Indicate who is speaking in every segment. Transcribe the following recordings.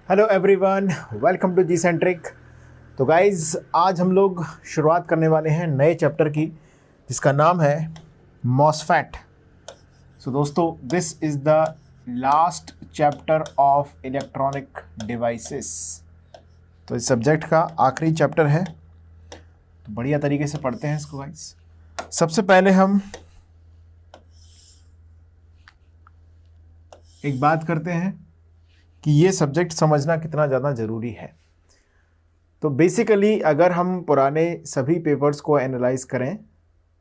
Speaker 1: Hello everyone, welcome to G centric. तो guys आज हम लोग शुरुआत करने वाले हैं नए चैप्टर की जिसका नाम है मॉसफेट। सो दोस्तों, this is the last chapter of electronic devices. तो इस सब्जेक्ट का आखिरी चैप्टर है, तो बढ़िया तरीके से पढ़ते हैं इसको गाइज। सबसे पहले हम एक बात करते हैं कि ये सब्जेक्ट समझना कितना ज़्यादा ज़रूरी है। तो बेसिकली अगर हम पुराने सभी पेपर्स को एनालाइज करें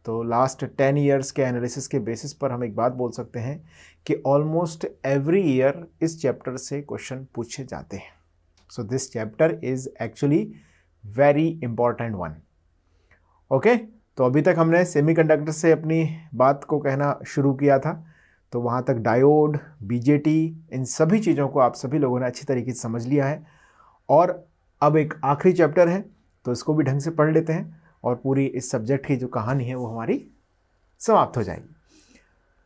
Speaker 1: तो लास्ट 10 इयर्स के एनालिसिस के बेसिस पर हम एक बात बोल सकते हैं कि ऑलमोस्ट एवरी ईयर इस चैप्टर से क्वेश्चन पूछे जाते हैं। So this chapter is actually very important one. Okay, तो अभी तक हमने सेमीकंडक्टर से अपनी बात को कहना शुरू किया था, तो वहाँ तक डायोड, बीजेटी, इन सभी चीज़ों को आप सभी लोगों ने अच्छी तरीके से समझ लिया है। और अब एक आखिरी चैप्टर है तो इसको भी ढंग से पढ़ लेते हैं और पूरी इस सब्जेक्ट की जो कहानी है वो हमारी समाप्त हो जाएगी।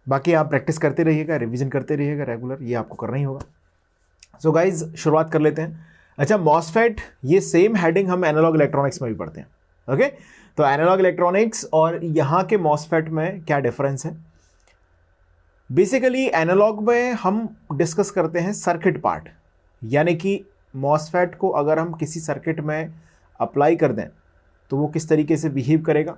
Speaker 1: बाकी आप प्रैक्टिस करते रहिएगा, रिवीजन करते रहिएगा रेगुलर, ये आपको करना ही होगा। सो गाइज शुरुआत कर लेते हैं। अच्छा, मॉसफेट, ये सेम हेडिंग हम एनालॉग इलेक्ट्रॉनिक्स में भी पढ़ते हैं। ओके, तो एनालॉग इलेक्ट्रॉनिक्स और यहाँ के मॉसफेट में क्या डिफरेंस है। बेसिकली एनालॉग में हम डिस्कस करते हैं सर्किट पार्ट, यानी कि मॉसफेट को अगर हम किसी सर्किट में अप्लाई कर दें तो वो किस तरीके से बिहेव करेगा,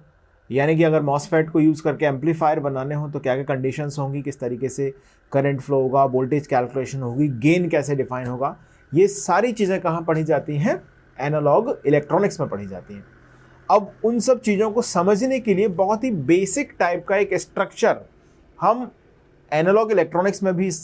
Speaker 1: यानी कि अगर मॉसफेट को यूज़ करके एम्पलीफायर बनाने हो तो क्या क्या कंडीशंस होंगी, किस तरीके से करंट फ्लो होगा, वोल्टेज कैलकुलेशन होगी, गेन कैसे डिफाइन होगा, ये सारी चीज़ें कहाँ पढ़ी जाती हैं, एनालॉग इलेक्ट्रॉनिक्स में पढ़ी जाती हैं। अब उन सब चीज़ों को समझने के लिए बहुत ही बेसिक टाइप का एक स्ट्रक्चर हम एनालॉग इलेक्ट्रॉनिक्स में भी इस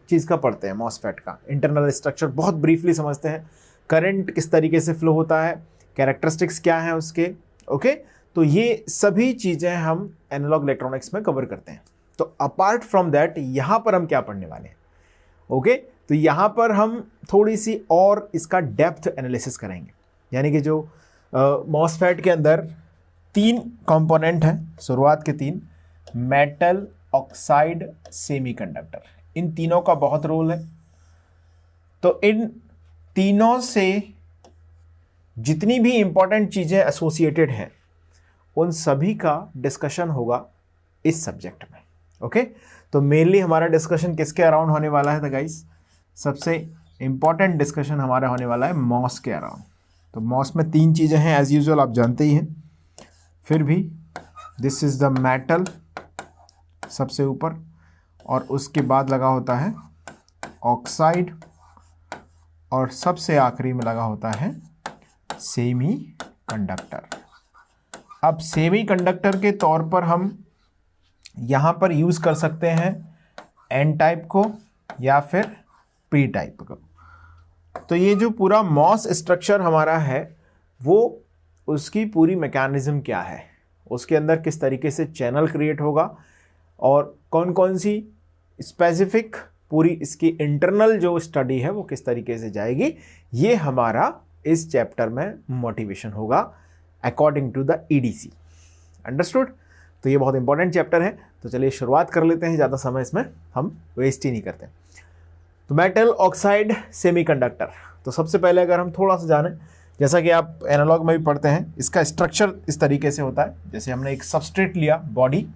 Speaker 1: चीज़ का पढ़ते हैं। मॉसफेट का इंटरनल स्ट्रक्चर बहुत ब्रीफली समझते हैं, करंट किस तरीके से फ्लो होता है, कैरेक्टरिस्टिक्स क्या हैं उसके। ओके, तो ये सभी चीज़ें हम एनालॉग इलेक्ट्रॉनिक्स में कवर करते हैं। तो अपार्ट फ्रॉम दैट यहाँ पर हम क्या पढ़ने वाले हैं। ओके, तो यहाँ पर हम थोड़ी सी और इसका डेप्थ एनालिसिस करेंगे, यानी कि जो मॉसफेट के अंदर 3 कंपोनेंट हैं, शुरुआत के 3, मेटल, ऑक्साइड, सेमीकंडक्टर, इन तीनों का बहुत रोल है। तो इन तीनों से जितनी भी इंपॉर्टेंट चीज़ें एसोसिएटेड हैं उन सभी का डिस्कशन होगा इस सब्जेक्ट में। ओके, तो मेनली हमारा डिस्कशन किसके अराउंड होने वाला है। तो गाइस, सबसे इंपॉर्टेंट डिस्कशन हमारा होने वाला है मॉस के अराउंड। तो मॉस में 3 चीज़ें हैं एज यूजुअल, आप जानते ही हैं, फिर भी दिस इज़ द मेटल सबसे ऊपर, और उसके बाद लगा होता है ऑक्साइड, और सबसे आखिरी में लगा होता है सेमी कंडक्टर। अब सेमी कंडक्टर के तौर पर हम यहाँ पर यूज़ कर सकते हैं एन टाइप को या फिर पी टाइप को। तो ये जो पूरा मॉस स्ट्रक्चर हमारा है वो उसकी पूरी मैकेनिज्म क्या है, उसके अंदर किस तरीके से चैनल क्रिएट होगा और कौन कौन सी स्पेसिफिक पूरी इसकी इंटरनल जो स्टडी है वो किस तरीके से जाएगी, ये हमारा इस चैप्टर में मोटिवेशन होगा according to the EDC. Understood. तो ये बहुत इंपॉर्टेंट चैप्टर है, तो चलिए शुरुआत कर लेते हैं, ज़्यादा समय इसमें हम वेस्ट ही नहीं करते। तो मेटल, ऑक्साइड, सेमीकंडक्टर। तो सबसे पहले अगर हम थोड़ा सा जानें, जैसा कि आप एनालॉग में भी पढ़ते हैं, इसका स्ट्रक्चर इस तरीके से होता है। जैसे हमने एक सबस्ट्रेट लिया, बॉडी,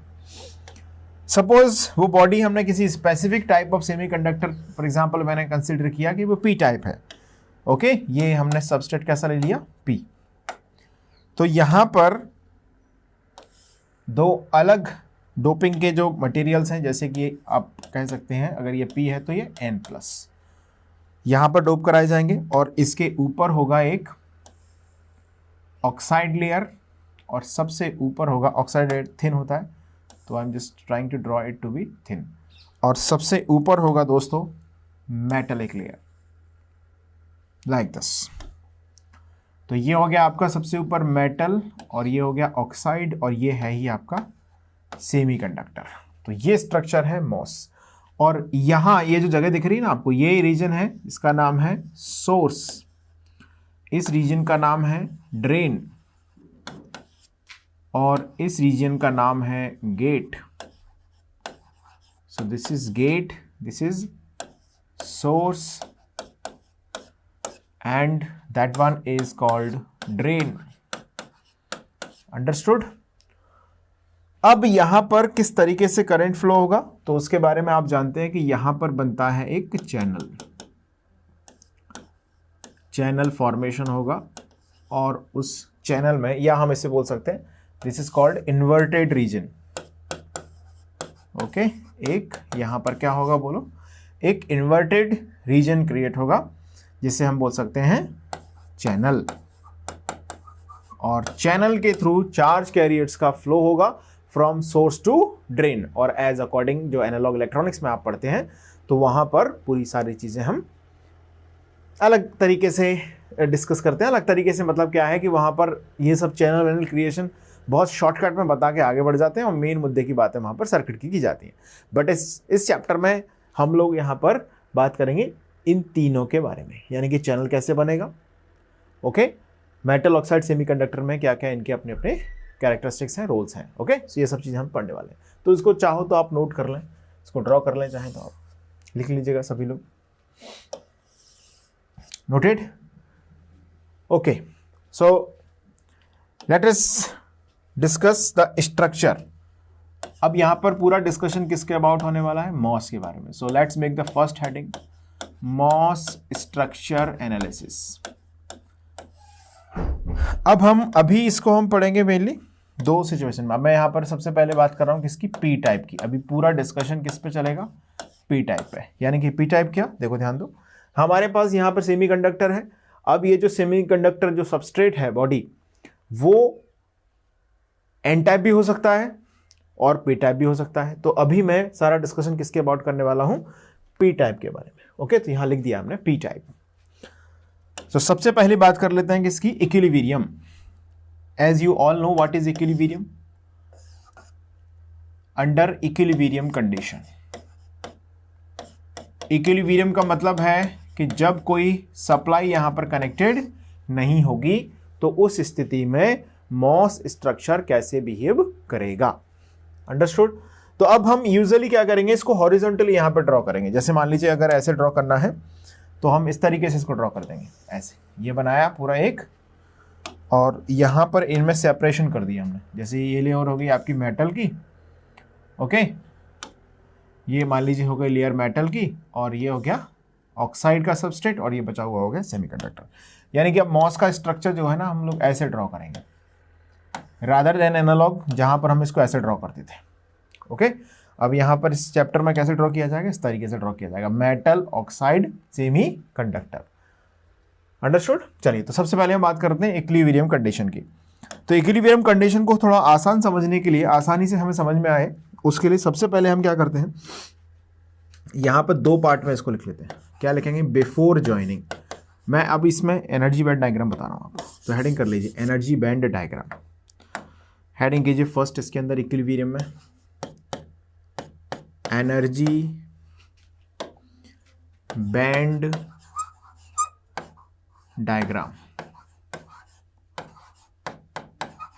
Speaker 1: सपोज वो बॉडी हमने किसी specific type of semiconductor, for example मैंने कंसिडर किया कि वो पी टाइप है। ओके, ये हमने सबस्ट्रेट कैसा ले लिया, पी। तो यहाँ पर 2 अलग डोपिंग के जो मटेरियल्स हैं, जैसे कि आप कह सकते हैं अगर ये पी है तो ये N+, यहाँ पर डोप कराए जाएंगे, और इसके ऊपर होगा एक ऑक्साइड लेयर, और सबसे ऊपर होगा, ऑक्साइड लेयर थिन होता है तो I am just trying to draw it to be thin, और सबसे ऊपर होगा दोस्तों मेटलिक लेयर लाइक दिस। तो ये हो गया आपका सबसे ऊपर मेटल, और ये हो गया ऑक्साइड, और ये है ही आपका सेमीकंडक्टर। तो ये स्ट्रक्चर है मॉस। और यहाँ ये जो जगह दिख रही है ना आपको, ये रीजन है, इसका नाम है सोर्स, इस रीजन का नाम है ड्रेन, और इस रीजन का नाम है gate. So this is gate, this is source, and that one is called drain. Understood? अब यहां पर किस तरीके से करंट फ्लो होगा तो उसके बारे में आप जानते हैं कि यहां पर बनता है एक चैनल फॉर्मेशन होगा और उस चैनल में, या हम इसे बोल सकते हैं this is called inverted region. Okay, एक यहां पर क्या होगा बोलो, एक इन्वर्टेड रीजन क्रिएट होगा जिसे हम बोल सकते हैं चैनल, और चैनल के थ्रू चार्ज कैरियर्स का फ्लो होगा फ्रॉम सोर्स टू ड्रेन. और एज अकॉर्डिंग जो एनालॉग इलेक्ट्रॉनिक्स में आप पढ़ते हैं तो वहां पर पूरी सारी चीजें हम अलग तरीके से डिस्कस करते हैं. अलग तरीके से मतलब क्या है कि वहां पर ये सब चैनल वैनल क्रिएशन बहुत शॉर्टकट में बता के आगे बढ़ जाते हैं और मेन मुद्दे की बातें वहां पर सर्किट की जाती हैं. बट इस चैप्टर में हम लोग यहाँ पर बात करेंगे इन तीनों के बारे में, यानी कि चैनल कैसे बनेगा. ओके, मेटल ऑक्साइड सेमीकंडक्टर में क्या क्या इनके अपने अपने कैरेक्टरिस्टिक्स हैं, रोल्स हैं. ओके, सो ये सब चीज़ें हम पढ़ने वाले हैं. तो इसको चाहो तो आप नोट कर लें, इसको ड्रॉ कर लें, चाहें तो आप लिख लीजिएगा सभी लोग. Noted? Okay, so let us discuss the structure. अब यहां पर पूरा डिस्कशन किसके अबाउट होने वाला है, मॉस के बारे में. So let's make the first heading MOS structure analysis. अब हम अभी इसको हम पढ़ेंगे मेनली दो सिचुएशन में. मैं यहां पर सबसे पहले बात कर रहा हूं किसकी, पी टाइप की. अभी पूरा डिस्कशन किस पे चलेगा, पी टाइप पे. यानी कि पी टाइप क्या, देखो ध्यान दो, हमारे पास यहां पर सेमीकंडक्टर है. अब ये जो सेमीकंडक्टर जो सबस्ट्रेट है बॉडी, वो एन टाइप भी हो सकता है और पी टाइप भी हो सकता है. तो अभी मैं सारा डिस्कशन किसके अबाउट करने वाला हूं, पी टाइप के बारे में. ओके, तो यहां लिख दिया हमने पी टाइप. तो सबसे पहले बात कर लेते हैं किसकी, equilibrium. As you all know what is equilibrium. Under equilibrium condition, equilibrium का मतलब है कि जब कोई सप्लाई यहां पर कनेक्टेड नहीं होगी तो उस स्थिति में मॉस स्ट्रक्चर कैसे बिहेव करेगा. अंडरस्टूड? तो अब हम यूजुअली क्या करेंगे, इसको हॉरिजॉन्टली यहां पर ड्रॉ करेंगे. जैसे मान लीजिए अगर ऐसे ड्रॉ करना है तो हम इस तरीके से इसको ड्रॉ कर देंगे. ऐसे ये बनाया पूरा एक, और यहां पर इनमें सेपरेशन कर दिया हमने. जैसे ये लेयर हो गई आपकी मेटल की. ओके, ये मान लीजिए हो गई लेयर मेटल की, और ये हो गया ऑक्साइड का सबस्ट्रेट, और ये बचा हुआ हो गया सेमीकंडक्टर. यानी कि अब मॉस का स्ट्रक्चर जो है ना हम लोग ऐसे ड्रॉ करेंगे रादर देन एनालॉग जहां पर हम इसको ऐसे ड्रॉ करते थे. ओके, अब यहां पर इस चैप्टर में कैसे ड्रॉ किया जाएगा, इस तरीके से ड्रॉ किया जाएगा, metal oxide semi conductor. Understood? चलिए, तो सबसे पहले हम बात करते हैं इक्विलिब्रियम कंडीशन की. तो इक्विलिब्रियम कंडीशन को थोड़ा आसान समझने के लिए, आसानी से हमें समझ में आए, उसके लिए सबसे पहले हम क्या करते हैं, यहां पर दो पार्ट में इसको लिख लेते हैं. क्या लिखेंगे, बिफोर ज्वाइनिंग. मैं अब इसमें एनर्जी बैंड डायग्राम बता रहा हूं आपको. तो हेडिंग कर लीजिए एनर्जी बैंड डायग्राम. हेडिंग कीजिए फर्स्ट इसके अंदर इक्विलिब्रियम में energy band diagram.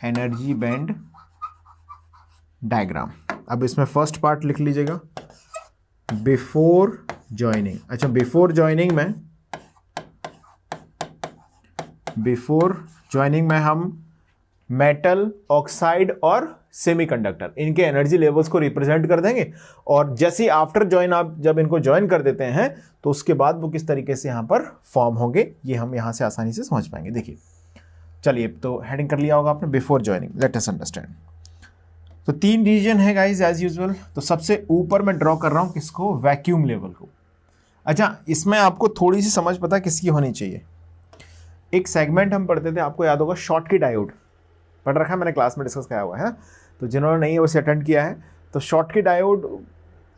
Speaker 1: Energy band diagram. अब इसमें फर्स्ट पार्ट लिख लीजिएगा बिफोर ज्वाइनिंग. अच्छा, बिफोर ज्वाइनिंग में हम मेटल, ऑक्साइड और सेमीकंडक्टर इनके एनर्जी लेवल्स को रिप्रेजेंट कर देंगे, और जैसे आफ्टर ज्वाइन आप जब इनको ज्वाइन कर देते हैं तो उसके बाद वो किस तरीके से यहां पर फॉर्म होंगे ये हम यहां से आसानी से समझ पाएंगे. देखिए, चलिए, तो हेडिंग कर लिया होगा आपने before joining. Let us understand. तो तीन रीजन है गाइज एज यूजुअल. तो सबसे ऊपर मैं ड्रॉ कर रहा हूं किसको, वैक्यूम लेवल को. अच्छा, इसमें आपको थोड़ी सी समझ पता किसकी होनी चाहिए. एक सेगमेंट हम पढ़ते थे, आपको याद होगा, शॉटकी डायोड पढ़ रखा है मैंने, क्लास में डिस्कस किया हुआ है ना. तो जिन्होंने नहीं उसे अटेंड किया है तो शॉटकी डायोड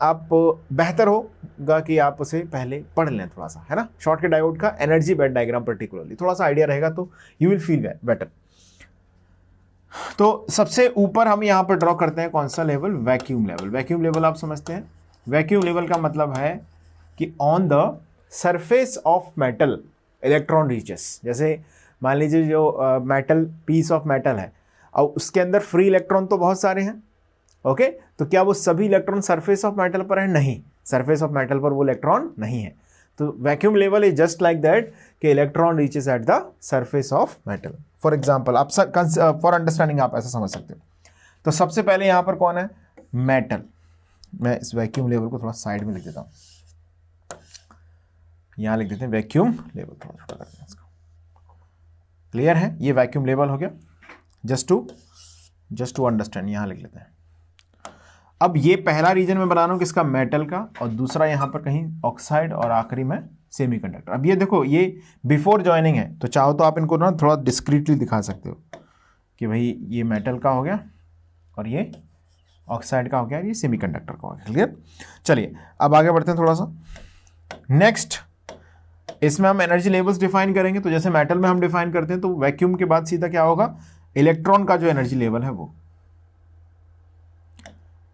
Speaker 1: आप बेहतर होगा कि आप उसे पहले पढ़ लें थोड़ा सा, है ना. शॉटकी डायोड का एनर्जी बैंड डायग्राम पर्टिकुलरली थोड़ा सा आइडिया रहेगा तो यू विल फील बेटर. तो सबसे ऊपर हम यहाँ पर ड्रॉ करते हैं कौन सा level, vacuum level. Vacuum level आप समझते हैं, वैक्यूम लेवल का मतलब है कि on the surface of metal electron reaches. जैसे मान लीजिए जो मेटल, पीस ऑफ मेटल है और उसके अंदर फ्री इलेक्ट्रॉन तो बहुत सारे हैं. ओके, तो क्या वो सभी इलेक्ट्रॉन सरफेस ऑफ मेटल पर है, नहीं, सरफेस ऑफ मेटल पर वो इलेक्ट्रॉन नहीं है. तो vacuum level is just like that कि electron reaches at the surface of metal. For example आप फॉर अंडरस्टैंडिंग आप ऐसा समझ सकते हो। तो सबसे पहले यहाँ पर कौन है, मेटल। मैं इस वैक्यूम लेवल को थोड़ा साइड में लिख देता हूँ, यहाँ लिख देते हैं वैक्यूम लेवल, थोड़ा छोटा करते हैं इसका। क्लियर है, ये वैक्यूम लेवल हो गया। जस्ट टू अंडरस्टैंड यहाँ लिख लेते हैं। अब ये पहला रीजन में बना रहा हूँ किसका, मेटल का, और दूसरा यहाँ पर कहीं ऑक्साइड, और आखिरी में सेमीकंडक्टर। अब ये देखो ये बिफोर जॉइनिंग है, तो चाहो तो आप इनको ना थोड़ा डिस्क्रीटली दिखा सकते हो कि भाई ये मेटल का हो गया और ये ऑक्साइड का हो गया, ये सेमीकंडक्टर का हो गया। क्लियर। चलिए अब आगे बढ़ते हैं थोड़ा सा। नेक्स्ट इसमें हम एनर्जी लेवल्स डिफाइन करेंगे। तो जैसे मेटल में हम डिफाइन करते हैं, तो वैक्यूम के बाद सीधा क्या होगा, इलेक्ट्रॉन का जो एनर्जी लेवल है वो।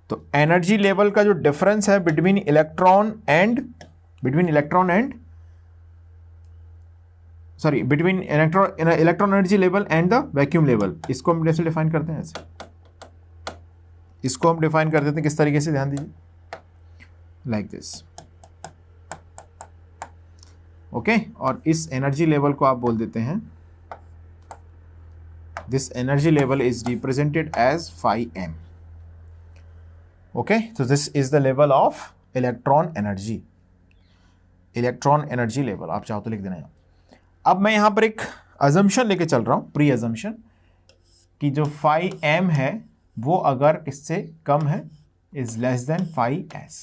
Speaker 1: तो एनर्जी लेवल का जो डिफरेंस है between electron and electron energy level and the vacuum level, इसको हम कैसे डिफाइन करते हैं, ऐसे इसको हम डिफाइन कर देते हैं किस तरीके से, ध्यान दीजिए, लाइक दिस। ओके, और इस एनर्जी लेवल को आप बोल देते हैं, this energy level is represented as phi m। Okay, तो this is the level of electron energy level, आप चाहो तो लिख देना। अब मैं यहां पर एक अजम्पशन लेके चल रहा हूं, प्री अजम्पशन, कि जो phi m है वो अगर किससे कम है, is less than phi s।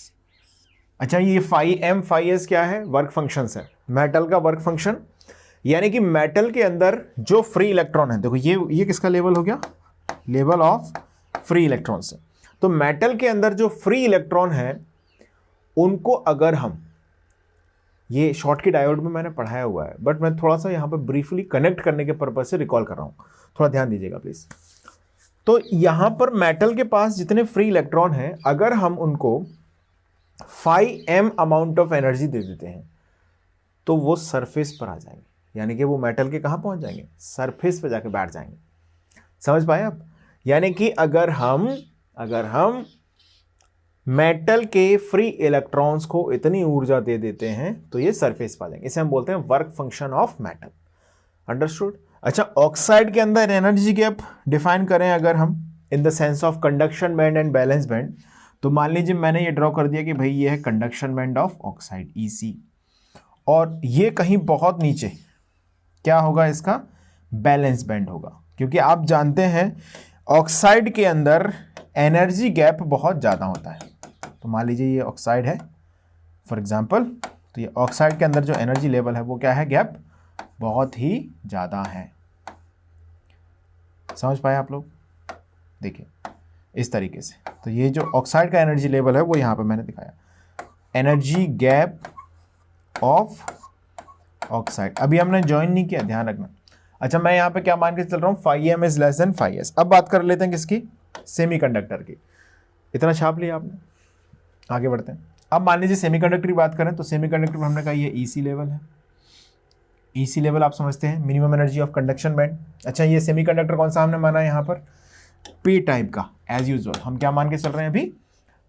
Speaker 1: अच्छा, ये phi m phi s क्या है, वर्क फंक्शन है, मेटल का वर्क फंक्शन। यानी कि मेटल के अंदर जो फ्री इलेक्ट्रॉन है, देखो ये किसका लेवल हो गया, लेवल ऑफ फ्री इलेक्ट्रॉन से। तो मेटल के अंदर जो फ्री इलेक्ट्रॉन है उनको अगर हम, ये शॉर्ट की डायोड में मैंने पढ़ाया हुआ है, बट मैं थोड़ा सा यहाँ पर ब्रीफली कनेक्ट करने के पर्पज से रिकॉल कर रहा हूँ, थोड़ा ध्यान दीजिएगा प्लीज। तो यहाँ पर मेटल के पास जितने फ्री इलेक्ट्रॉन हैं, अगर हम उनको phi m amount of energy दे देते हैं, तो वो सरफेस पर आ जाएंगे, यानी कि वो मेटल के कहाँ पहुँच जाएंगे, सरफेस पर जाके बैठ जाएंगे। समझ पाए आप? यानी कि अगर हम मेटल के फ्री इलेक्ट्रॉन्स को इतनी ऊर्जा दे देते हैं तो ये सरफेस पर आ जाएंगे। इसे हम बोलते हैं work function of metal. Understood? अच्छा, ऑक्साइड के अंदर एनर्जी गैप डिफाइन करें अगर हम in the sense of conduction band and balance band, तो मान लीजिए मैंने ये ड्रॉ कर दिया कि भाई ये है conduction band of oxide EC, और ये कहीं बहुत नीचे क्या होगा, इसका बैलेंस बैंड होगा। क्योंकि आप जानते हैं ऑक्साइड के अंदर एनर्जी गैप बहुत ज़्यादा होता है। तो मान लीजिए ये ऑक्साइड है फॉर एग्जांपल, तो ये ऑक्साइड के अंदर जो एनर्जी लेवल है वो क्या है, गैप बहुत ही ज़्यादा है। समझ पाए आप लोग? देखिए इस तरीके से, तो ये जो ऑक्साइड का एनर्जी लेवल है वो यहाँ पे मैंने दिखाया, एनर्जी गैप ऑफ ऑक्साइड। अभी हमने ज्वाइन नहीं किया, ध्यान रखना। अच्छा, मैं यहाँ पे क्या मान के चल रहा हूँ, phi m is less than phi s। अब बात कर लेते हैं किसकी, सेमीकंडक्टर की। इतना छाप लिया आपने, आगे बढ़ते हैं। अब मान लीजिए सेमीकंडक्टर की बात करें, तो सेमीकंडक्टर में हमने कहा ये EC लेवल है। EC लेवल आप समझते हैं, minimum energy of conduction band. अच्छा, ये सेमीकंडक्टर कौन सा हमने माना है यहाँ पर, P टाइप का। एज यूजुअल हम क्या मान के चल रहे हैं अभी,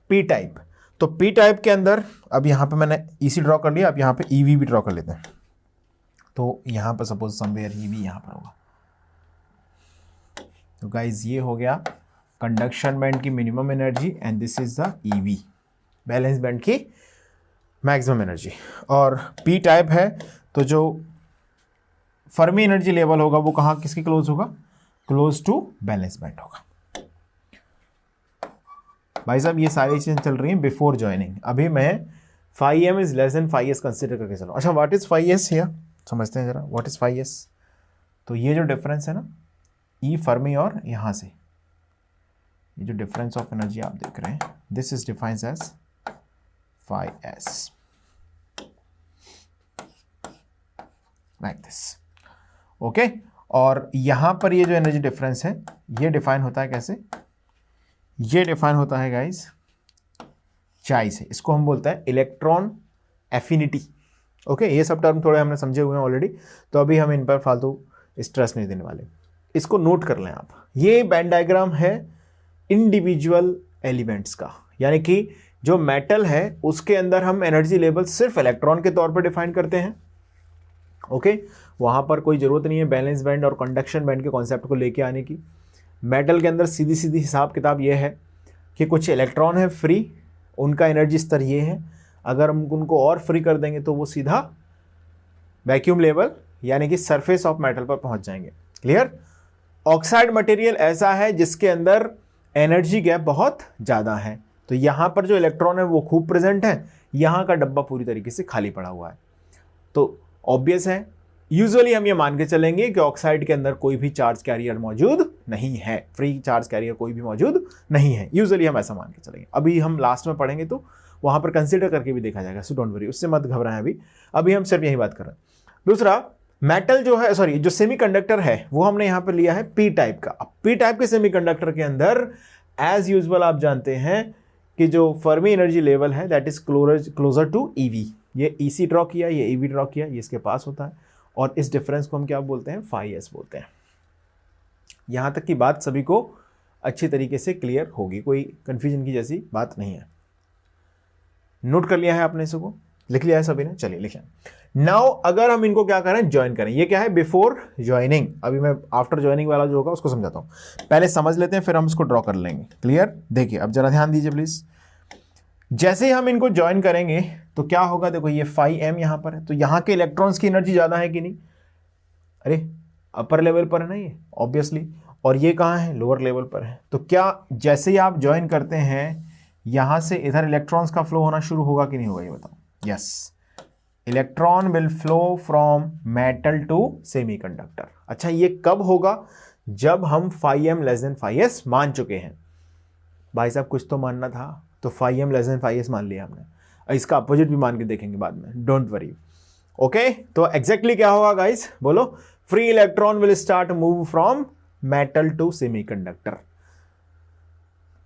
Speaker 1: P टाइप। तो P टाइप के अंदर अब यहाँ पे मैंने EC ड्रॉ कर लिया, अब यहाँ पे EV भी ड्रॉ कर लेते हैं। तो यहाँ पर सपोज समवेयर EV यहाँ पर होगा। तो गाइज ये हो गया कंडक्शन बैंड की minimum energy, and this is the EV, balance band की मैक्सिमम एनर्जी। और P टाइप है, तो जो फर्मी एनर्जी लेवल होगा वो कहाँ, किसके क्लोज होगा, क्लोज टू बैलेंस बैंड होगा। भाई साहब ये सारी चीजें चल रही हैं बिफोर ज्वाइनिंग। अभी मैं phi m is less than phi s consider करके चलो। अच्छा, what is phi s here, समझते हैं जरा, व्हाट इज phi s। तो ये जो डिफरेंस है ना E फर्मी और यहाँ से, ये जो डिफरेंस ऑफ एनर्जी आप देख रहे हैं, this is defined as phi s, like this. Okay, और यहाँ पर ये जो एनर्जी डिफरेंस है ये डिफाइन होता है कैसे, ये डिफाइन होता है गाइस चाई से। इसको हम बोलते हैं इलेक्ट्रॉन एफिनिटी। ओके, ये सब टर्म थोड़े हमने समझे हुए हैं ऑलरेडी, तो अभी हम इन पर फालतू स्ट्रेस नहीं देने वाले। इसको नोट कर लें आप। ये बैंड डायग्राम है इंडिविजुअल एलिमेंट्स का, यानी कि जो मेटल है उसके अंदर हम एनर्जी लेवल सिर्फ इलेक्ट्रॉन के तौर पर डिफाइन करते हैं। ओके, वहाँ पर कोई ज़रूरत नहीं है बैलेंस बैंड और कंडक्शन बैंड के कॉन्सेप्ट को लेके आने की। मेटल के अंदर सीधी सीधी हिसाब किताब ये है कि कुछ इलेक्ट्रॉन है फ्री, उनका एनर्जी स्तर ये है, अगर हम उनको और फ्री कर देंगे तो वो सीधा वैक्यूम लेवल यानी कि सरफेस ऑफ मेटल पर पहुंच जाएंगे। क्लियर? ऑक्साइड मटेरियल ऐसा है जिसके अंदर एनर्जी गैप बहुत ज़्यादा है, तो यहाँ पर जो इलेक्ट्रॉन है वो खूब प्रेजेंट है, यहाँ का डब्बा पूरी तरीके से खाली पड़ा हुआ है। तो ऑब्वियस है, यूजुअली हम ये मान के चलेंगे कि ऑक्साइड के अंदर कोई भी चार्ज कैरियर मौजूद नहीं है, फ्री चार्ज कैरियर कोई भी मौजूद नहीं है, यूजुअली हम ऐसा मान के चलेंगे। अभी हम लास्ट में पढ़ेंगे तो वहाँ पर कंसीडर करके भी देखा जाएगा, सो डोंट वरी, उससे मत घबराएं। अभी हम सिर्फ यही बात कर रहे हैं। दूसरा, मेटल जो है, सॉरी, जो सेमीकंडक्टर है वो हमने यहाँ पर लिया है पी टाइप का। अब पी टाइप के सेमीकंडक्टर के अंदर एज यूजुअल आप जानते हैं कि जो फर्मी एनर्जी लेवल है that is closer to EV. ये ईसी ड्रॉ किया, ये ईवी ड्रॉ किया, ये इसके पास होता है, और इस डिफरेंस को हम क्या बोलते हैं, फाई एस बोलते हैं। यहाँ तक की बात सभी को अच्छी तरीके से क्लियर होगी, कोई कंफ्यूजन की जैसी बात नहीं है। नोट कर लिया है आपने, इसको लिख लिया है सभी ने? चलिए लिखें। नाउ अगर हम इनको क्या करें, ज्वाइन करें। ये क्या है, बिफोर ज्वाइनिंग। अभी मैं आफ्टर ज्वाइनिंग वाला जो होगा उसको समझाता हूँ, पहले समझ लेते हैं फिर हम इसको ड्रॉ कर लेंगे। क्लियर? देखिए अब जरा ध्यान दीजिए प्लीज। जैसे ही हम इनको ज्वाइन करेंगे तो क्या होगा, देखो ये फाई एम यहाँ पर है, तो यहाँ के इलेक्ट्रॉन्स की एनर्जी ज़्यादा है कि नहीं? अरे अपर लेवल पर है ना ये, ऑब्वियसली, और ये कहाँ है, लोअर लेवल पर है। तो क्या जैसे ही आप ज्वाइन करते हैं यहाँ से इधर इलेक्ट्रॉन्स का फ्लो होना शुरू होगा कि नहीं होगा, ये बताओ? Yes, electron will flow from metal to semiconductor. अच्छा, ये कब होगा? जब हम phi M less than phi S मान चुके हैं। भाई साहब कुछ तो मानना था, तो phi M less than phi S मान लिया हमने, इसका अपोजिट भी मान के देखेंगे बाद में, डोंट वरी। ओके, तो एग्जैक्टली क्या होगा गाइस, बोलो? Free electron will start move from metal to semiconductor.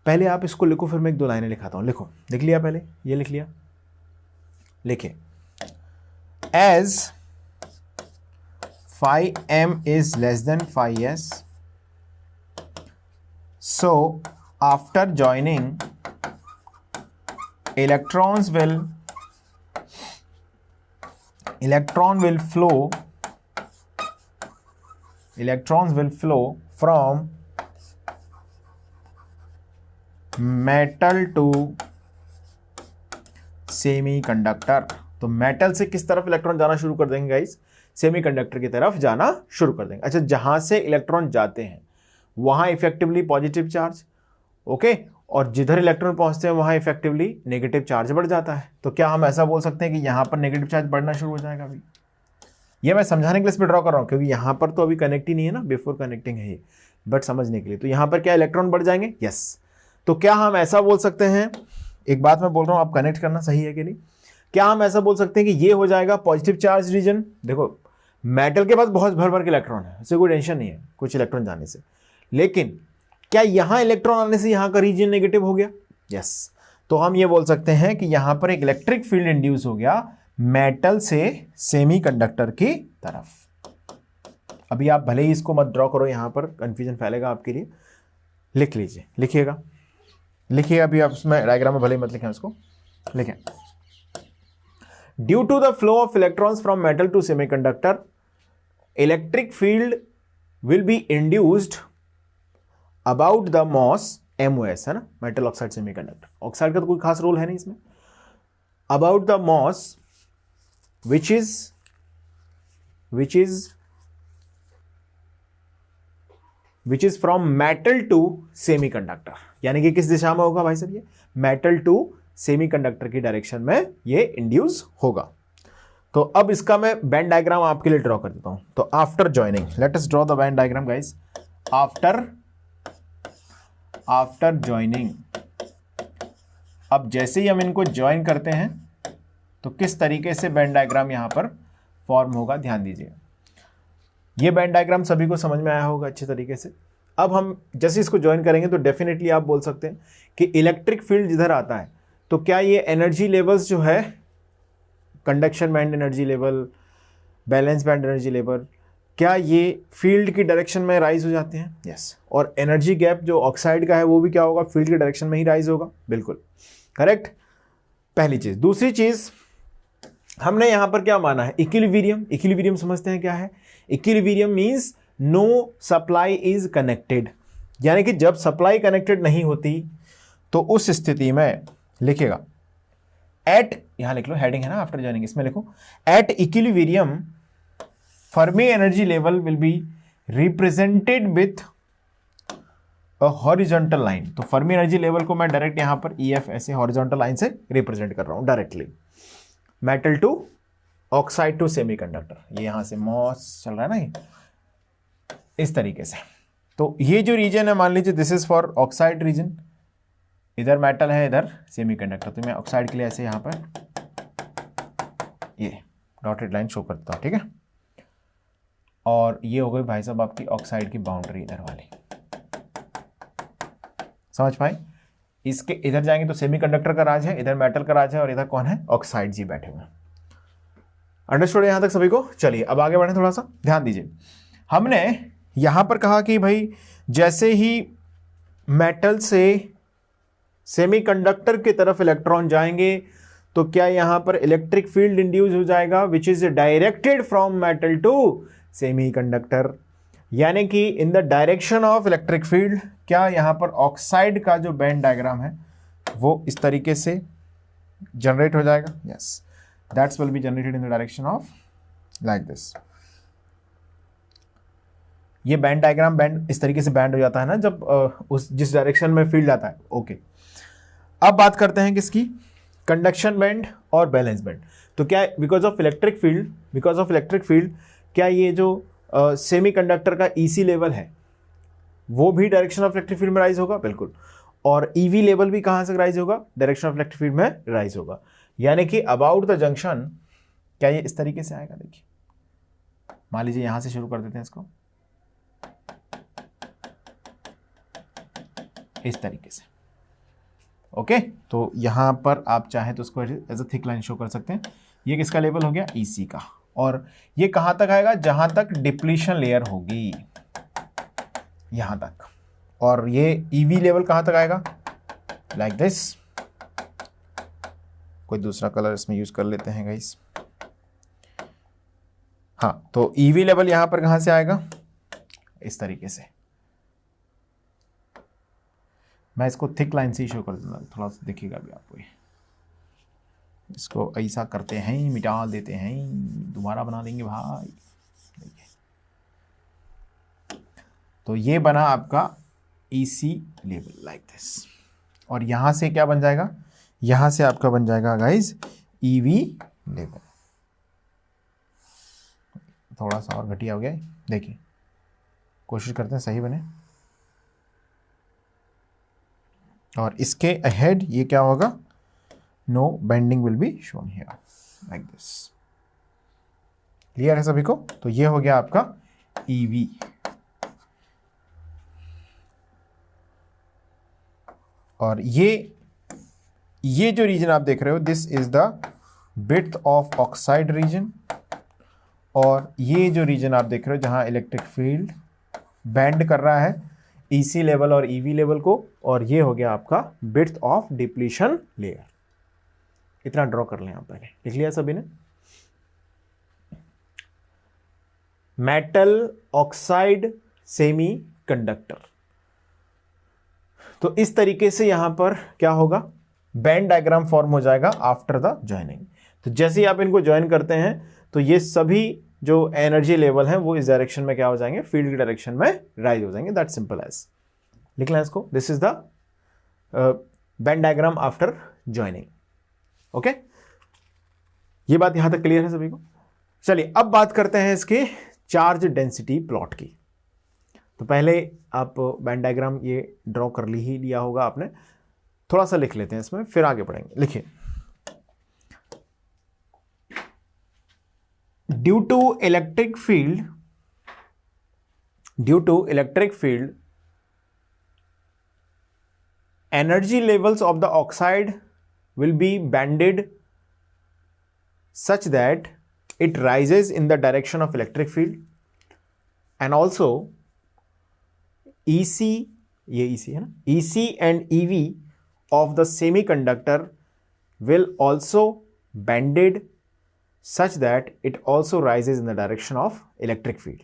Speaker 1: पहले आप इसको लिखो, फिर मैं एक दो लाइनें लिखाता हूं। लिखो, लिख लिया? पहले ये लिख लिया, लिखे। As phi m is less than phi s, so after joining electron will flow from metal to semiconductor। तो मेटल से किस तरफ इलेक्ट्रॉन जाना शुरू कर देंगे गाइस? सेमीकंडक्टर की तरफ जाना शुरू कर देंगे। अच्छा, जहां से इलेक्ट्रॉन जाते हैं वहां इफेक्टिवली पॉजिटिव चार्ज, ओके, और जिधर इलेक्ट्रॉन पहुंचते हैं वहां इफेक्टिवली नेगेटिव चार्ज बढ़ जाता है। तो क्या हम ऐसा बोल सकते हैं कि यहां पर नेगेटिव चार्ज बढ़ना शुरू हो जाएगा? अभी ये मैं समझाने के लिए इसमें ड्रॉ कर रहा हूं, क्योंकि यहां पर तो अभी कनेक्ट ही नहीं है ना, बिफोर कनेक्टिंग है ये, बट समझने के लिए। तो यहां पर क्या इलेक्ट्रॉन बढ़ जाएंगे? यस। तो क्या हम ऐसा बोल सकते हैं, एक बात मैं बोल रहा हूं, आप कनेक्ट करना सही है कि नहीं, क्या हम ऐसा बोल सकते हैं कि ये हो जाएगा पॉजिटिव चार्ज रीजन? देखो मेटल के पास बहुत भर भर के इलेक्ट्रॉन है, इससे कोई टेंशन नहीं है कुछ इलेक्ट्रॉन जाने से, लेकिन क्या यहां इलेक्ट्रॉन आने से यहां का रीजन नेगेटिव हो गया? यस। तो हम ये बोल सकते हैं कि यहां पर एक इलेक्ट्रिक फील्ड इंड्यूस हो गया मेटल से सेमीकंडक्टर की तरफ। अभी आप भले ही इसको मत ड्रॉ करो, यहां पर कंफ्यूजन फैलेगा आपके लिए, लिख लीजिए, लिखिएगा, लिखिए। अभी आप उसमें डायग्राम में भले ही मत लिखें, उसको लिखें। Due to the flow of electrons from metal to semiconductor, electric field will be induced about the MOS, MOS है ना, मेटल ऑक्साइड सेमीकंडक्टर। ऑक्साइड का तो कोई खास रोल है नहीं इसमें। About the MOS, which is from metal to semiconductor, यानी कि किस दिशा में होगा भाई साहब? ये मेटल टू सेमीकंडक्टर की डायरेक्शन में ये इंड्यूस होगा। तो अब इसका मैं बैंड डायग्राम आपके लिए ड्रॉ कर देता हूं। तो after joining, let us draw the band diagram guys. After joining, अब जैसे ही हम इनको ज्वाइन करते हैं तो किस तरीके से बैंड डायग्राम यहां पर फॉर्म होगा, ध्यान दीजिए। ये बैंड डायग्राम सभी को समझ में आया होगा अच्छे तरीके से। अब हम जैसे इसको ज्वाइन करेंगे तो डेफिनेटली आप बोल सकते हैं कि इलेक्ट्रिक फील्ड जिधर आता है, तो क्या ये एनर्जी लेवल्स जो है, conduction band energy level, balance band energy level, क्या ये फील्ड की डायरेक्शन में राइज हो जाते हैं? यस। और एनर्जी गैप जो ऑक्साइड का है वो भी क्या होगा, फील्ड की डायरेक्शन में ही राइज होगा, बिल्कुल करेक्ट। पहली चीज। दूसरी चीज हमने यहां पर क्या माना है, इक्विलिब्रियम। इक्विलिब्रियम समझते हैं क्या है? Equilibrium means no supply is connected, यानी कि जब सप्लाई कनेक्टेड नहीं होती तो उस स्थिति में लिखेगा एट, यहां लिख लो, हेडिंग है ना आफ्टर जॉइनिंग, इसमें लिखो at equilibrium Fermi energy level will be represented with a horizontal line. तो फर्मी एनर्जी लेवल को मैं डायरेक्ट यहां पर EF ऐसे हॉरिजॉन्टल लाइन से रिप्रेजेंट कर रहा हूं directly. Metal to oxide to semiconductor, ये यहां से मॉस चल रहा है ना, ये इस तरीके से। तो ये जो रीजन है, मान लीजिए this is for oxide region, इधर मेटल है, इधर सेमीकंडक्टर। तो मैं ऑक्साइड के लिए ऐसे यहां पर ये डॉटेड लाइन शो करता हूं, ठीक है। और ये हो गई भाई साहब आपकी ऑक्साइड की बाउंड्री इधर वाली, समझ पाए? इसके इधर जाएंगे तो सेमीकंडक्टर का राज है, इधर मेटल का राज है, और इधर कौन है? ऑक्साइड जी बैठे हुए हैं। अंडरस्टूड यहां तक सभी को? चलिए अब आगे बढ़े, थोड़ा सा ध्यान दीजिए। हमने यहां पर कहा कि भाई जैसे ही मेटल से सेमीकंडक्टर की तरफ इलेक्ट्रॉन जाएंगे तो क्या यहां पर इलेक्ट्रिक फील्ड इंड्यूस हो जाएगा which is directed from metal to semiconductor, यानी कि in the direction of electric field. क्या यहां पर ऑक्साइड का जो बैंड डायग्राम है वो इस तरीके से जनरेट हो जाएगा? Yes, that's will be generated in the direction of like this. ये बैंड डायग्राम, बैंड इस तरीके से बैंड हो जाता है ना जब उस जिस डायरेक्शन में फील्ड आता है। ओके, अब बात करते हैं किसकी? कंडक्शन बैंड और बैलेंस बैंड। तो क्या बिकॉज ऑफ इलेक्ट्रिक फील्ड क्या ये जो सेमीकंडक्टर का EC लेवल है वो भी डायरेक्शन ऑफ इलेक्ट्रिक फील्ड में राइज होगा? बिल्कुल। और EV लेवल भी कहां से राइज होगा? डायरेक्शन ऑफ इलेक्ट्रिक फील्ड में राइज होगा। यानी कि अबाउट द जंक्शन क्या ये इस तरीके से आएगा? देखिए, मान लीजिए यहां से शुरू कर देते हैं इसको, इस तरीके से। ओके, तो यहां पर आप चाहे तो उसको as a thick line show कर सकते हैं। ये किसका लेवल हो गया? EC का। और ये कहां तक आएगा? जहां तक डिप्लीशन लेयर होगी, यहां तक। और ये EV लेवल कहां तक आएगा? Like this. कोई दूसरा कलर इसमें यूज कर लेते हैं गाइस। हाँ, तो EV लेवल यहां पर कहां से आएगा? इस तरीके से। मैं इसको थिक लाइन से ही शो कर दूंगा, थोड़ा सा दिखेगा भी आपको। इसको ऐसा करते हैं, मिटा देते हैं, दोबारा बना देंगे भाई। देखिए, तो ये बना आपका EC लेवल लाइक दिस। और यहां से क्या बन जाएगा? यहां से आपका बन जाएगा गाइज EV लेवल। थोड़ा सा और घटिया हो गया, देखिए, कोशिश करते हैं सही बने। और इसके अहेड ये क्या होगा? No bending will be shown here like this. Clear है सभी को? तो ये हो गया आपका EV। और ये जो रीजन आप देख रहे हो, this is the width of oxide region. और ये जो रीजन आप देख रहे हो जहां इलेक्ट्रिक फील्ड बैंड कर रहा है EC लेवल और EV लेवल को, और ये हो गया आपका विड्थ ऑफ डिप्लीशन लेयर। इतना ड्रॉ कर लें आप पहले। लिख लिया सभी ने? Metal, oxide, semi conductor. तो इस तरीके से यहां पर क्या होगा? बैंड डायग्राम फॉर्म हो जाएगा आफ्टर द जॉइनिंग। तो जैसे ही आप इनको ज्वाइन करते हैं तो ये सभी जो एनर्जी लेवल हैं वो इस डायरेक्शन में क्या हो जाएंगे? फील्ड की डायरेक्शन में राइज हो जाएंगे। That simple as. लिख लें इसको, this is the band diagram after joining. Okay, ये बात यहां तक क्लियर है सभी को? चलिए अब बात करते हैं इसके चार्ज डेंसिटी प्लॉट की। तो पहले आप बैंड डायग्राम ये ड्रॉ कर ही लिया होगा आपने, थोड़ा सा लिख लेते हैं इसमें, फिर आगे बढ़ेंगे। लिखिए, due to electric field energy levels of the oxide will be banded such that it rises in the direction of electric field, and also EC, ये EC है ना, EC and EV of the semiconductor will also bended such that it also rises in the direction of electric field.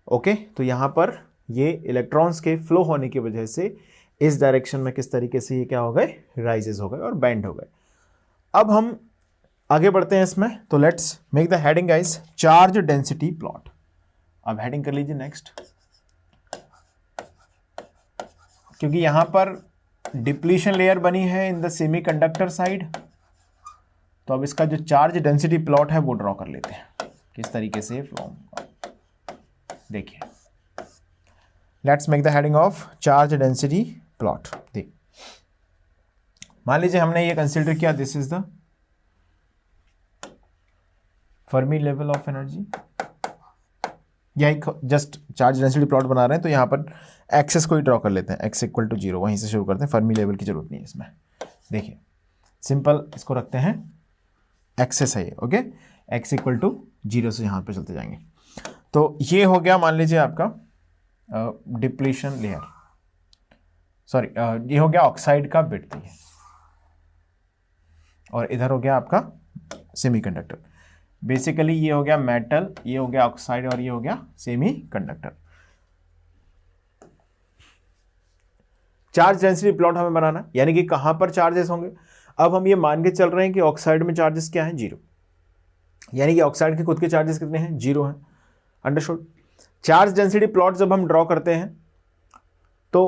Speaker 1: Okay तो यहां पर ये electrons के flow होने की वजह से इस डायरेक्शन में किस तरीके से ये क्या हो गए, राइजेस हो गए और बेंड हो गए. अब हम आगे बढ़ते हैं इसमें. तो let's make the heading guys, charge density plot. अब हेडिंग कर लीजिए नेक्स्ट, क्योंकि यहां पर डिप्लीशन लेयर बनी है इन द सेमीकंडक्टर साइड, तो अब इसका जो चार्ज डेंसिटी प्लॉट है वो ड्रॉ कर लेते हैं किस तरीके से फ्लो होगा. देखिए let's make the heading of charge density plot. देख मान लीजिए हमने ये कंसिडर किया, this is the Fermi level of energy, या एक जस्ट चार्ज डेंसिटी प्लॉट बना रहे हैं तो यहाँ पर एक्सेस को ही ड्रॉ कर लेते हैं, एक्स इक्वल टू 0, वहीं से शुरू करते हैं. फर्मी लेवल की जरूरत नहीं है इसमें. देखिए सिंपल इसको रखते हैं, एक्सेस है ये. ओके एक्स इक्वल टू 0 से यहाँ पे चलते जाएंगे. तो ये हो गया मान लीजिए आपका डिप्लीशन लेयर, सॉरी ये हो गया ऑक्साइड का बिट, ये और इधर हो गया आपका सेमीकंडक्टर. बेसिकली ये हो गया मेटल, ये हो गया ऑक्साइड और ये हो गया सेमीकंडक्टर. चार्ज डेंसिटी प्लॉट हमें बनाना, यानी कि कहां पर चार्जेस होंगे. अब हम ये मान के चल रहे हैं कि ऑक्साइड में चार्जेस क्या हैं, 0, यानी कि ऑक्साइड के खुद के चार्जेस कितने हैं, 0 हैं. अंडरस्टूड. चार्ज डेंसिटी प्लॉट जब हम ड्रॉ करते हैं तो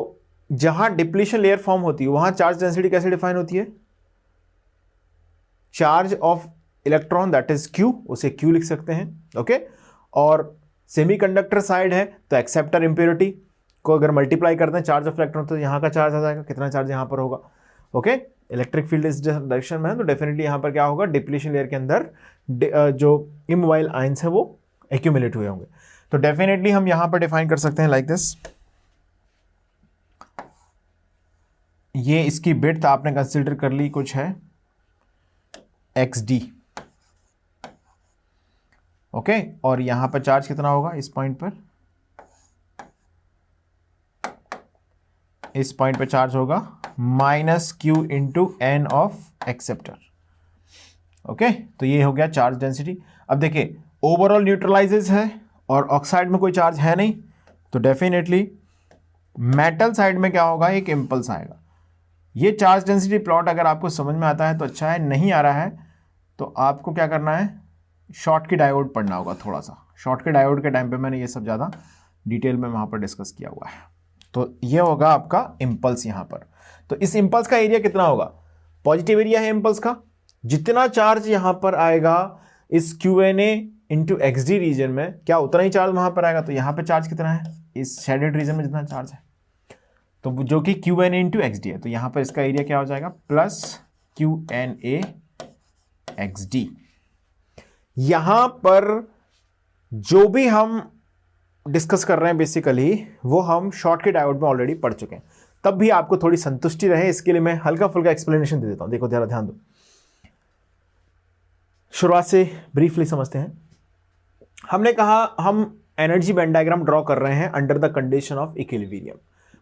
Speaker 1: जहां डिप्लीशन लेयर फॉर्म होती है वहां चार्ज डेंसिटी कैसे डिफाइन होती है, charge of electron that is Q, उसे Q लिख सकते हैं. ओके और सेमीकंडक्टर साइड है तो एक्सेप्टर इंप्योरिटी को अगर मल्टीप्लाई करते हैं चार्ज ऑफ इलेक्ट्रॉन तो यहाँ का चार्ज आ जाएगा, कितना चार्ज यहाँ पर होगा. ओके इलेक्ट्रिक फील्ड इस डायरेक्शन में है तो डेफिनेटली यहाँ पर क्या होगा, डिप्लीशन लेयर के अंदर जो इमोबाइल आयंस है वो एक्यूमुलेट हुए होंगे. तो डेफिनेटली हम यहाँ पर डिफाइन कर सकते हैं लाइक दिस. ये इसकी विड्थ आपने कंसिडर कर ली कुछ है XD. ओके और यहां पर चार्ज कितना होगा इस पॉइंट पर, इस पॉइंट पर चार्ज होगा -Q into N of acceptor. Okay तो ये हो गया चार्ज डेंसिटी. अब देखिए ओवरऑल न्यूट्रलाइजेस है और ऑक्साइड में कोई चार्ज है नहीं, तो डेफिनेटली मेटल साइड में क्या होगा, एक इंपल्स आएगा. ये चार्ज डेंसिटी प्लॉट अगर आपको समझ में आता है तो अच्छा है, नहीं आ रहा है तो आपको क्या करना है, शॉटकी डायोड पढ़ना होगा थोड़ा सा. शॉटकी डायोड के टाइम पे मैंने ये सब ज़्यादा डिटेल में वहाँ पर डिस्कस किया हुआ है. तो ये होगा आपका इम्पल्स यहाँ पर. तो इस इम्पल्स का एरिया कितना होगा, पॉजिटिव एरिया है इम्पल्स का, जितना चार्ज यहाँ पर आएगा इस QNA इंटू XD रीजन में क्या उतना ही चार्ज वहाँ पर आएगा. तो यहाँ पर चार्ज कितना है, इस शेडेड रीजन में जितना चार्ज है तो जो कि QNA इंटू XD है, तो यहाँ पर इसका एरिया क्या हो जाएगा, प्लस QNA XD. यहां पर जो भी हम डिस्कस कर रहे हैं बेसिकली वो हम शॉर्ट के डायोड में ऑलरेडी पढ़ चुके हैं. तब भी आपको थोड़ी संतुष्टि रहे इसके लिए मैं हल्का फुल्का एक्सप्लेनेशन दे देता हूं. देखो जरा ध्यान दो, शुरुआत से ब्रीफली समझते हैं. हमने कहा हम एनर्जी बैंड डायग्राम ड्रॉ कर रहे हैं under the condition of equilibrium.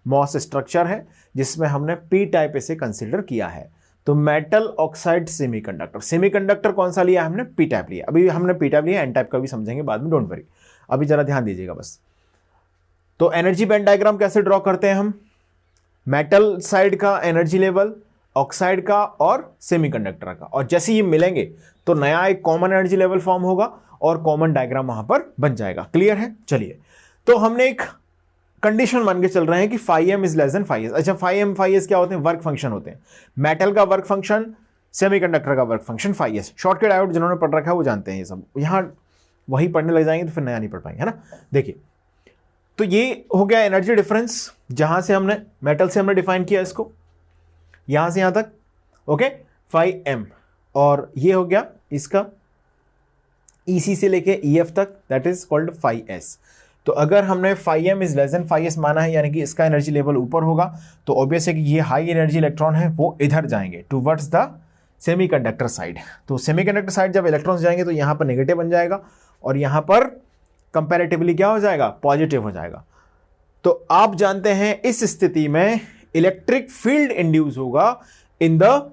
Speaker 1: MOS structure है जिसमें हमने पी टाइप इसे कंसिडर किया है. तो मेटल ऑक्साइड सेमीकंडक्टर, सेमीकंडक्टर कौन सा लिया हमने, पी टाइप लिया. अभी हमने पी टाइप लिया, एन टाइप का भी समझेंगे बाद में, डोंट वरी. अभी जरा ध्यान दीजिएगा बस. तो एनर्जी बैंड डायग्राम कैसे ड्रॉ करते हैं हम, मेटल साइड का एनर्जी लेवल, ऑक्साइड का और सेमीकंडक्टर का, और जैसे ये मिलेंगे तो नया एक कॉमन एनर्जी लेवल फॉर्म होगा और कॉमन डायग्राम वहां पर बन जाएगा. क्लियर है. चलिए तो हमने एक कंडीशन मान के चल रहे हैं कि φm is less than φs. अच्छा φm φs क्या होते हैं, वर्क फंक्शन होते हैं. मेटल का वर्क फंक्शन, सेमीकंडक्टर का वर्क फंक्शन φs. शॉर्ट के डायोड जिन्होंने पढ़ रखा है वो जानते हैं ये सब. यहां वही पढ़ने लग जाएंगे तो फिर नया नहीं पढ़ पाएंगे, है ना. देखिए तो ये हो गया एनर्जी डिफरेंस, जहां से हमने मेटल से हमने डिफाइन किया इसको, यहां से यहां तक. ओके φm, और ये हो गया इसका EC से लेके EF तक, दैट इज कॉल्ड φs. तो अगर हमने φm is less than φs माना है, यानी कि इसका एनर्जी लेवल ऊपर होगा, तो ऑब्वियस है कि ये हाई एनर्जी इलेक्ट्रॉन है वो इधर जाएंगे टुवर्ड्स द सेमीकंडक्टर साइड. तो सेमीकंडक्टर साइड जब इलेक्ट्रॉन्स जाएंगे तो यहाँ पर नेगेटिव बन जाएगा और यहाँ पर कंपैरेटिवली क्या हो जाएगा, पॉजिटिव हो जाएगा. तो आप जानते हैं इस स्थिति में इलेक्ट्रिक फील्ड इंड्यूस होगा in the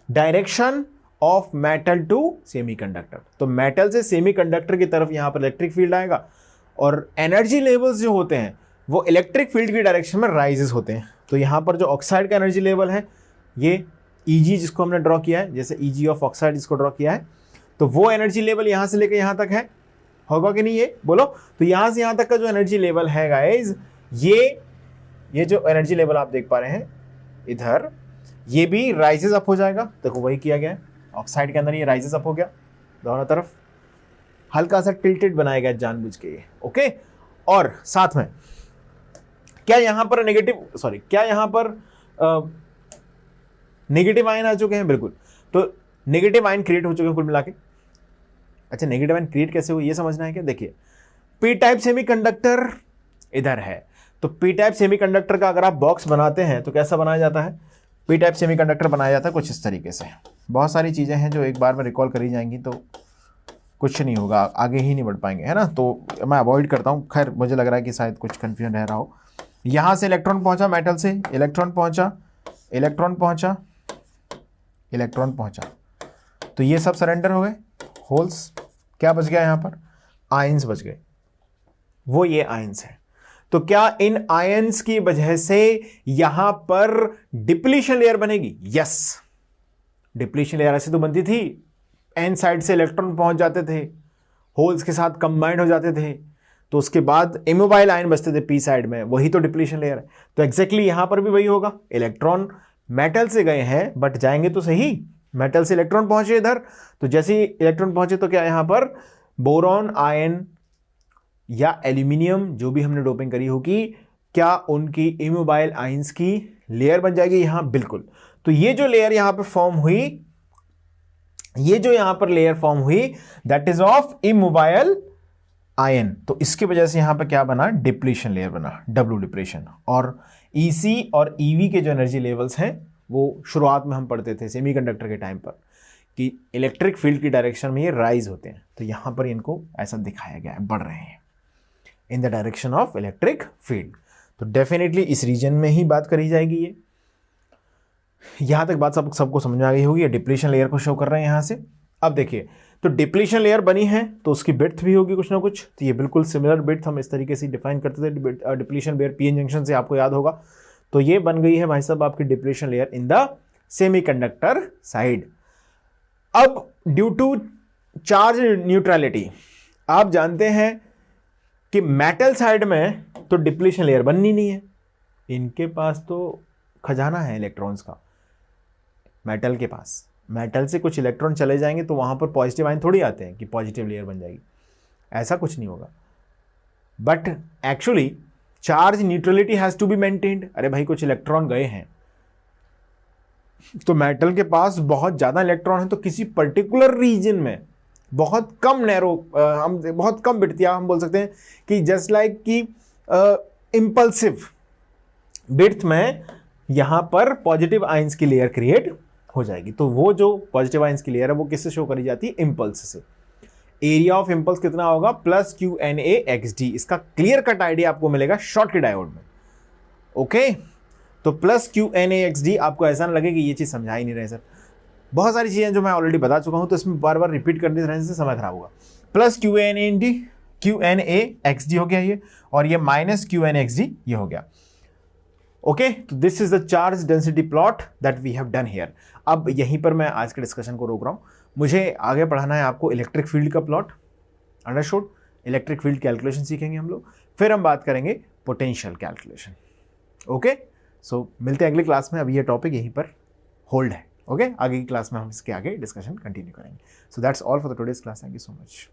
Speaker 1: direction of metal to semiconductor. तो मेटल से सेमीकंडक्टर की तरफ यहां पर इलेक्ट्रिक फील्ड आएगा और एनर्जी लेवल्स जो होते हैं वो इलेक्ट्रिक फील्ड की डायरेक्शन में राइजेस होते हैं। तो यहां पर जो ऑक्साइड का एनर्जी लेवल है ये Eg जिसको हमने ड्रॉ किया है, जैसे Eg ऑफ ऑक्साइड जिसको ड्रॉ किया है, तो वो एनर्जी लेवल यहां से लेकर यहां तक है, होगा कि नहीं ये बोलो। तो यहां से यहां तक का जो एनर्जी लेवल है गाइस, ये जो एनर्जी लेवल आप देख पा रहे हैं इधर, ये भी राइजेस अप हो जाएगा। देखो वही किया गया है, ऑक्साइड के अंदर ये राइजेस अप हो गया, दोनों तरफ हल्का सा टिल्टेड बनाया गया जानबूझ के ये, ओके। और साथ में क्या यहां पर नेगेटिव आयन आ चुके हैं? बिल्कुल। तो नेगेटिव आयन क्रिएट हो चुके हैं कुल मिला के। अच्छा, नेगेटिव आयन क्रिएट कैसे हुए ये समझना है क्या? देखिए, पी टाइप सेमीकंडक्टर इधर है, तो पी टाइप सेमीकंडक्टर का अगर आप बॉक्स बनाते हैं तो कैसा बनाया जाता है? पी टाइप सेमीकंडक्टर बनाया जाता है कुछ इस तरीके से। बहुत सारी चीज़ें हैं जो एक बार में रिकॉल करी जाएंगी तो कुछ नहीं होगा, आगे ही नहीं बढ़ पाएंगे, है ना। तो मैं अवॉइड करता हूँ। खैर, मुझे लग रहा है कि शायद कुछ कन्फ्यूजन रह रहा हो। यहाँ से इलेक्ट्रॉन पहुँचा, मेटल से इलेक्ट्रॉन पहुँचा, इलेक्ट्रॉन पहुँचा, इलेक्ट्रॉन पहुँचा, तो ये सब सरेंडर हो गए, होल्स। क्या बच गया यहाँ पर? आयंस बच गए, वो ये आयंस है। तो क्या इन आयंस की वजह से यहां पर डिप्लीशन लेयर बनेगी? यस, डिप्लीशन लेयर ऐसे तो बनती थी, एन साइड से इलेक्ट्रॉन पहुंच जाते थे, होल्स के साथ कंबाइंड हो जाते थे, तो उसके बाद इमोबाइल आयन बचते थे पी साइड में, वही तो डिप्लीशन लेयर है। तो एग्जैक्टली यहां पर भी वही होगा। इलेक्ट्रॉन मेटल से गए हैं बट जाएंगे तो सही, मेटल से इलेक्ट्रॉन पहुंचे इधर, तो जैसे ही इलेक्ट्रॉन पहुंचे तो क्या यहां पर बोरॉन आयन या एल्यूमिनियम जो भी हमने डोपिंग करी होगी, क्या उनकी इमोबाइल आयंस की लेयर बन जाएगी यहां? बिल्कुल। तो ये जो लेयर यहां पर फॉर्म हुई, ये जो यहां पर लेयर फॉर्म हुई, that is of immobile ion. तो इसकी वजह से यहां पर क्या बना? डिप्लीशन लेयर बना, डब्ल्यू डिप्लीशन। और EC और EV के जो एनर्जी लेवल्स हैं वो शुरुआत में हम पढ़ते थे सेमीकंडक्टर के टाइम पर कि इलेक्ट्रिक फील्ड की डायरेक्शन में ये राइज होते हैं, तो यहां पर इनको ऐसा दिखाया गया है, बढ़ रहे हैं इन the direction of electric field. तो डेफिनेटली इस रीजन में ही बात करी जाएगी। ये यहां तक बात सबको समझ में आ गई होगी। ये डिप्लीशन लेयर को शो कर रहे हैं यहां से। अब देखिए, तो डिप्लीशन लेयर बनी है तो उसकी बिड्थ भी होगी कुछ ना कुछ, तो ये बिल्कुल सिमिलर बिड्थ हम इस तरीके से डिफाइन करते थे डिप्लीशन लेयर पीएन जंक्शन से, आपको याद होगा। तो ये बन गई है भाई साहब आपकी depletion layer in the semiconductor side. अब ड्यू टू चार्ज न्यूट्रलिटी, आप जानते हैं कि मेटल साइड में तो डिप्लीशन लेयर बननी नहीं है, इनके पास तो खजाना है इलेक्ट्रॉन्स का। मेटल के पास, मेटल से कुछ इलेक्ट्रॉन चले जाएंगे तो वहां पर पॉजिटिव आयन थोड़ी आते हैं कि पॉजिटिव लेयर बन जाएगी, ऐसा कुछ नहीं होगा। But actually charge neutrality has to be maintained. अरे भाई, कुछ इलेक्ट्रॉन गए हैं तो मेटल के पास बहुत ज्यादा इलेक्ट्रॉन है, तो किसी पर्टिकुलर रीजन में बहुत कम नैरो, हम बहुत कम बिट्स, हम बोल सकते हैं कि जस्ट लाइक कि इंपल्सिव बिट्स में यहां पर पॉजिटिव आयंस की लेयर क्रिएट हो जाएगी। तो वो जो पॉजिटिव आयंस की लेयर है वो किससे शो करी जाती है? इम्पल्स से। एरिया ऑफ इम्पल्स कितना होगा? Plus QNA/XD। इसका क्लियर कट आइडिया आपको मिलेगा शॉर्टकी डायोड में, ओके। तो प्लस QNA/XD, आपको ऐसा ना लगे कि ये चीज समझा ही नहीं रहे सर, बहुत सारी चीजें जो मैं ऑलरेडी बता चुका हूं, तो इसमें बार बार रिपीट करने रहने से समय खराब होगा। प्लस QNA/XD हो गया ये, और ये माइनस QNA/XD ये हो गया, ओके। तो this is the charge density plot that we have done here. अब यहीं पर मैं आज के डिस्कशन को रोक रहा हूं, मुझे आगे पढ़ाना है आपको इलेक्ट्रिक फील्ड का plot, understood. Electric field calculation सीखेंगे हम लोग, फिर हम बात करेंगे पोटेंशियल कैलकुलेशन, ओके। सो मिलते हैं अगली क्लास में। अभी ये टॉपिक यहीं पर होल्ड है, ओके। आगे की क्लास में हम इसके आगे डिस्कशन कंटिन्यू करेंगे। So that's all for the today's class. Thank you so much.